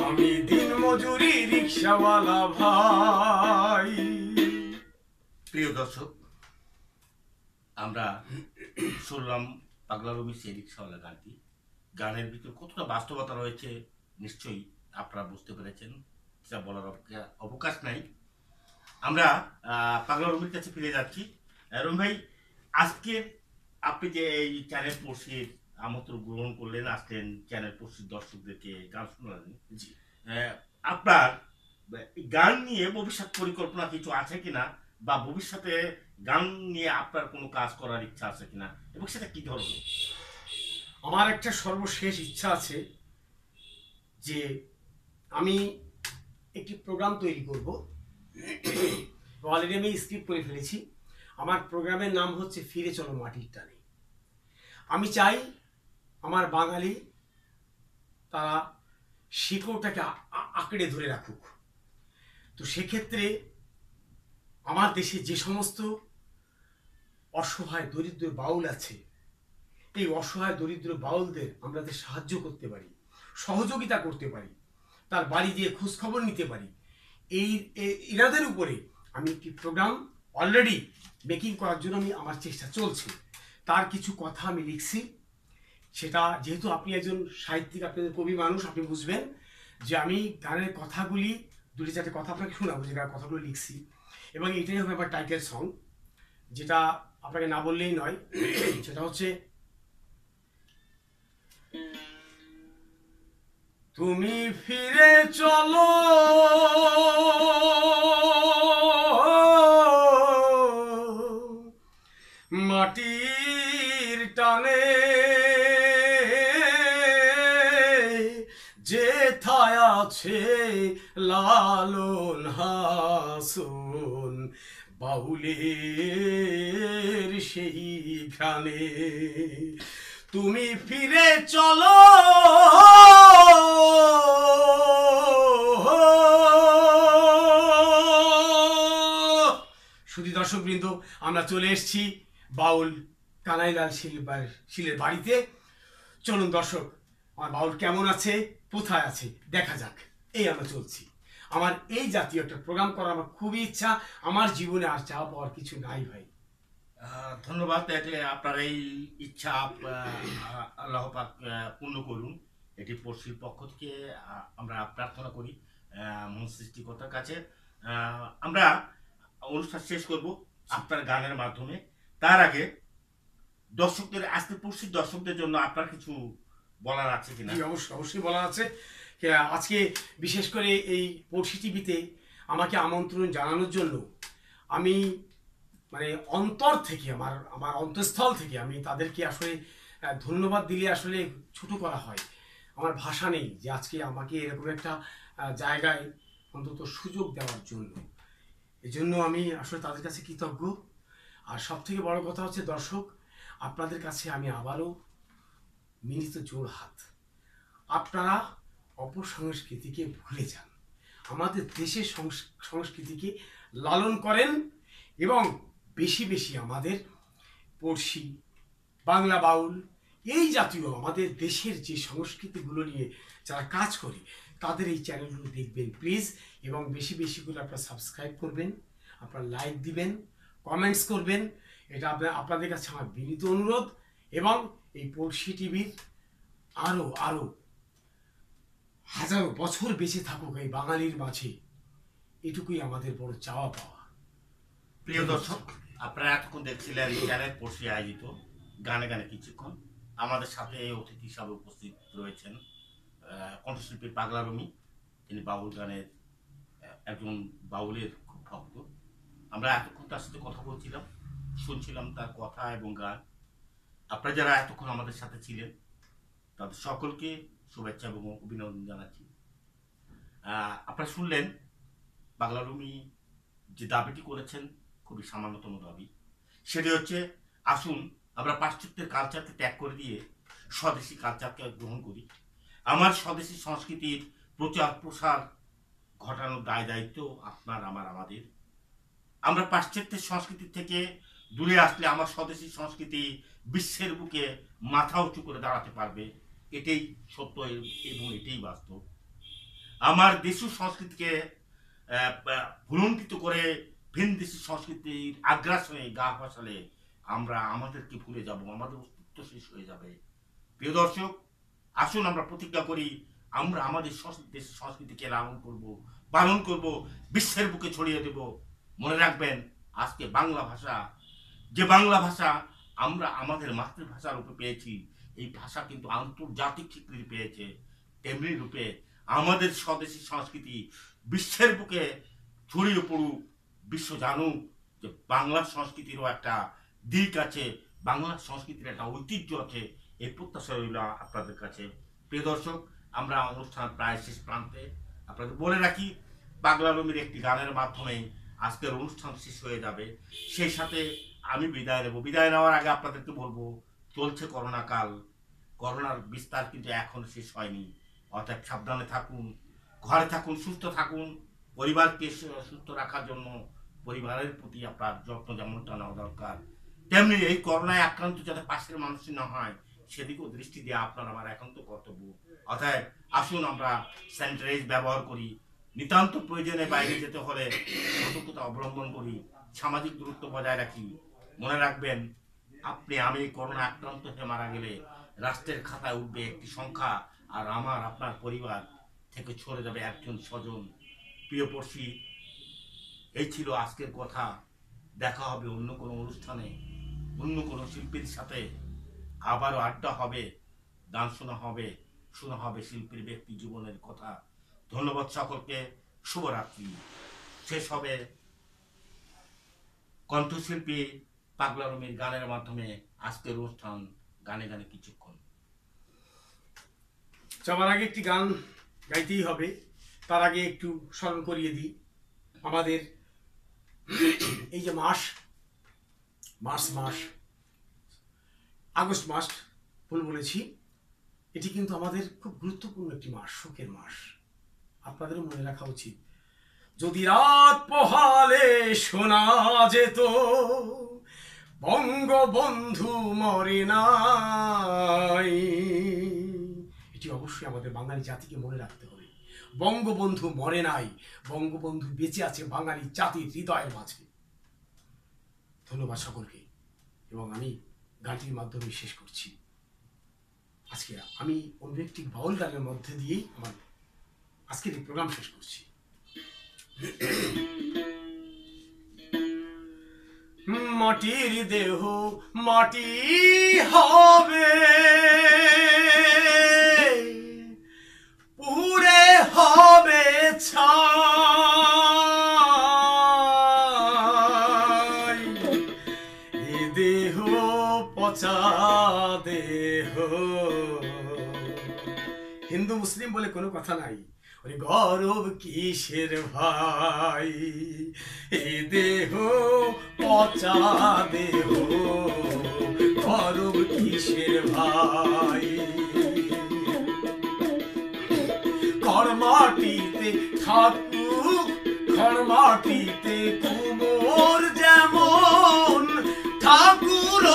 আমি দিন মজুরি রিক্সাওয়ালা ভাই। প্রিয় দর্শক, আমরা শুনলাম পাগলা রুমির সেই রিক্সাওয়ালা গানটি। গানের ভিতরে কতটা বাস্তবতা রয়েছে নিশ্চয়ই আপনারা বুঝতে পেরেছেন, সেটা বলার অবকাশ নাই। আমরা পাগলা রুমির কাছে ফিরে যাচ্ছি। রুমি ভাই, আজকে আপনি যে এই চ্যানেল পড়শির আমন্ত্রণ গ্রহণ করলেন, আসলেন চ্যানেল পড়শির দর্শকদেরকে গান শোনালেন, আপনার গান নিয়ে ভবিষ্যৎ পরিকল্পনা কিছু আছে কিনা, বা ভবিষ্যতে গান নিয়ে আপনার কোনো কাজ করার ইচ্ছা আছে কিনা, এবং সেটা কি ধরনের? আমার একটা সর্বশেষ ইচ্ছা আছে যে আমি একটি প্রোগ্রাম তৈরি করব। অলরেডি আমি স্ক্রিপ্ট করে ফেলেছি। আমার প্রোগ্রামের নাম হচ্ছে ফিরে চলো মাটির টানে। আমি চাই আমার বাঙালি তারা শিকড়টাকে আঁকড়ে ধরে রাখুক। তো সেক্ষেত্রে আমার দেশে যে সমস্ত অসহায় দরিদ্র বাউল আছে, এই অসহায় দরিদ্র বাউলদের আমরা যে সাহায্য করতে পারি, সহযোগিতা করতে পারি, তার বাড়ি দিয়ে খোঁজখবর নিতে পারি, এনাদের উপরে আমি একটি প্রোগ্রাম অলরেডি মেকিং করার জন্য আমার চেষ্টা চলছে। তার কিছু কথা আমি লিখছি। সেটা যেহেতু আপনি একজন সাহিত্যিক, আপনি কবি মানুষ, আপনি বুঝবেন যে আমি গানের কথাগুলি দুটি চারটে কথা আপনাকে শোনাবো, যে কথাগুলো লিখছি, এবং এটাই হবে আমার টাইটেল সং, যেটা আপনাকে না বললেই নয়। সেটা হচ্ছে তুমি ফিরে চলো মাটির টানে যেথায় আছে লালন হাসন, বাউলের সেই ঘ্রাণে তুমি ফিরে চলো শুধু দর্শকবৃন্দ, আমরা চলে এসেছি বাউল কানাইলাল শীলের বাড়িতে। চলুন দর্শক, আমার বাউল কেমন আছে, কোথায় আছে দেখা যাক। এই আমরা চলছি। আমার এই জাতীয় একটা প্রোগ্রাম করার আমার খুবই ইচ্ছা। আমার জীবনে আর চাওয়া পাওয়ার কিছু নাই ভাই। ধন্যবাদ। আপনার এই ইচ্ছা আল্লাহ পাক পূর্ণ করুন, এটি পড়শির পক্ষ থেকে আমরা প্রার্থনা করি মন সৃষ্টিকর্তার কাছে। আমরা অনুষ্ঠান শেষ করব আপনার গানের মাধ্যমে। তার আগে দর্শকদের, আজকে পড়শির দর্শকদের জন্য আপনার কিছু বলার আছে কিনা? অবশ্যই বলার আছে। আজকে বিশেষ করে এই পড়শি টিভিতে আমাকে আমন্ত্রণ জানানোর জন্য আমি মানে অন্তর থেকে, আমার অন্তঃস্থল থেকে আমি তাদেরকে আসলে ধন্যবাদ দিলে আসলে ছোট করা হয়। আমার ভাষা নেই যে আজকে আমাকে এরকম একটা জায়গায় অন্তত সুযোগ দেওয়ার জন্য। এজন্য আমি আসলে তাদের কাছে কৃতজ্ঞ। আর সব থেকে বড় কথা হচ্ছে দর্শক, আপনাদের কাছে আমি আবারও মিলিত জোড় হাত। আপনারা অপসংস্কৃতিকে ভুলে যান, আমাদের দেশের সংস্কৃতিকে লালন করেন এবং বেশি বেশি আমাদের পড়শি, বাংলা বাউল, এই জাতীয় আমাদের দেশের যে সংস্কৃতিগুলো নিয়ে যারা কাজ করে তাদের এই চ্যানেলগুলো দেখবেন প্লিজ। এবং বেশি বেশি করে আপনারা সাবস্ক্রাইব করবেন, আপনারা লাইক দিবেন, কমেন্টস করবেন। এটা আপনাদের কাছে আমার বিনীত অনুরোধ। এবং এই পড়শি টিভির আরও আরও হাজারো বছর বেঁচে থাকুক এই বাঙালির মাঝে, এটুকুই আমাদের বড় চাওয়া পাওয়া। প্রিয় দর্শক, আপনারা এতক্ষণ দেখছিলেন চ্যানেল পড়শি আয়োজিত গানে গানে কিছুক্ষণ। আমাদের সাথে অতিথি হিসাবে উপস্থিত রয়েছেন কণ্ঠশিল্পী পাগলা রুমি। তিনি বাউল গানের একজন বাউলের খুব ভক্ত। আমরা এতক্ষণ তার সাথে কথা বলছিলাম, শুনছিলাম তার কথা এবং গান। আপনারা যারা এতক্ষণ আমাদের সাথে ছিলেন তাদের সকলকে শুভেচ্ছা এবং অভিনন্দন জানাচ্ছি। আপনারা শুনলেন পাগলা রুমি যে দাবিটি করেছেন, খুবই সামান্যতম দাবি। সেটি হচ্ছে, আসুন আমরা পাশ্চাত্যের কালচারকে ত্যাগ করে দিয়ে স্বদেশি কালচারকে গ্রহণ করি। আমার স্বদেশি সংস্কৃতির প্রচার প্রসার ঘটানোর দায় দায়িত্ব আপনার, আমাদের। আমরা পাশ্চাত্যের সংস্কৃতি থেকে দূরে আসলে আমার স্বদেশি সংস্কৃতি বিশ্বের বুকে মাথা উঁচু করে দাঁড়াতে পারবে। এটাই সত্য এবং এটাই বাস্তব। আমার দেশীয় সংস্কৃতিকে ভুলুণ্ঠিত করে ভিন দেশি সংস্কৃতির আগ্রাসনে গা ভাসালে আমরা আমাদেরকে ভুলে যাব, আমাদের অস্তিত্ব শেষ হয়ে যাবে। প্রিয় দর্শক, আসুন আমরা প্রতিজ্ঞা করি, আমরা আমাদের দেশের সংস্কৃতিকে লালন করব, পালন করব, বিশ্বের বুকে ছড়িয়ে দেব। মনে রাখবেন, আজকে বাংলা ভাষা, যে বাংলা ভাষা আমরা আমাদের মাতৃভাষা রূপে পেয়েছি, এই ভাষা কিন্তু আন্তর্জাতিক স্বীকৃতি পেয়েছে। তেমনি রূপে আমাদের স্বদেশী সংস্কৃতি বিশ্বের বুকে ছড়িয়ে পড়ুক, বিশ্ব জানুক যে বাংলা সংস্কৃতিরও একটা দিক আছে, বাংলা সংস্কৃতির একটা ঐতিহ্য আছে। এই প্রত্যাশা রইল আপনাদের কাছে। প্রিয় দর্শক, আমরা অনুষ্ঠান প্রায় শেষ প্রান্তে। আপনাদের বলে রাখি, পাগলা রুমির একটি গানের মাধ্যমে আজকের অনুষ্ঠান শেষ হয়ে যাবে। সেই সাথে আমি বিদায় নেব। বিদায় নেওয়ার আগে আপনাদেরকে বলবো, চলছে করোনা কাল, করোনার বিস্তার কিন্তু এখনো শেষ হয়নি। অর্থাৎ সাবধানে থাকুন, ঘরে থাকুন, সুস্থ থাকুন। পরিবারকে সুস্থ রাখার জন্য পরিবারের প্রতি আপনার যত্ন যেমনটা নেওয়া দরকার, তেমনি এই করোনায় আক্রান্ত যাতে পাশের মানুষই না হয় সেদিকেও দৃষ্টি দেওয়া আপনার আমার একান্ত কর্তব্য। অর্থাৎ আসুন আমরা স্যানিটাইজ ব্যবহার করি, নিতান্ত প্রয়োজনে বাইরে যেতে হলে সতর্কতা অবলম্বন করি, সামাজিক দূরত্ব বজায় রাখি। মনে রাখবেন, আপনি আমি করোনা আক্রান্ত হয়ে মারা গেলে রাষ্ট্রের খাতায় উঠবে একটি সংখ্যা, আর আমার আপনার পরিবার থেকে ছড়ে যাবে একজন স্বজন। প্রিয় পড়শি, এই ছিল আজকের কথা। দেখা হবে অন্য কোনো অনুষ্ঠানে, অন্য কোনো শিল্পীর সাথে। আবারও আড্ডা হবে, গান শোনা হবে শিল্পীর ব্যক্তি জীবনের কথা। ধন্যবাদ সকলকে, শুভরাত্রি। শেষ হবে কণ্ঠশিল্পী পাগলা রুমির গানের মাধ্যমে আজকের অনুষ্ঠান গানে গানে কিছুক্ষণ। যাবার আগে একটি গান গাইতেই হবে, তার আগে একটু স্মরণ করিয়ে দিই আমাদের এই যে মার্চ মাস, আগস্ট মাস ভুল বলেছি, এটি কিন্তু আমাদের খুব গুরুত্বপূর্ণ একটি মাস, শোকের মাস। আপনাদেরও মনে রাখা উচিত, যদি রাত পোহালে শোনা যেত বঙ্গবন্ধু মরে নাই, এটি অবশ্যই আমাদের বাঙালি জাতিকে মনে রাখতে হবে। বঙ্গবন্ধু মরে নাই, বঙ্গবন্ধু বেঁচে আছে বাঙালি জাতির হৃদয়ের মাঝে। ধন্যবাদ সকলকে, এবং আমি গানটির মাধ্যমে শেষ করছি। আজকে আমি অন্য একটি বাউল গানের মধ্যে দিয়েই আমার আজকের এই প্রোগ্রাম শেষ করছি। মাটির দেহ মাটি হবে, পুড়ে হবে ছাই, এ দেহ পচা দেহ। হিন্দু মুসলিম বলে কোনো কথা নাই, ওরে গৌরব কিসের ভাই, এ দেহ পচা দেহ, গৌরব কিসের ভাই। খড়মাটিতে থাকুক, খড়মাটিতে কুমোর যেমন ঠাকুর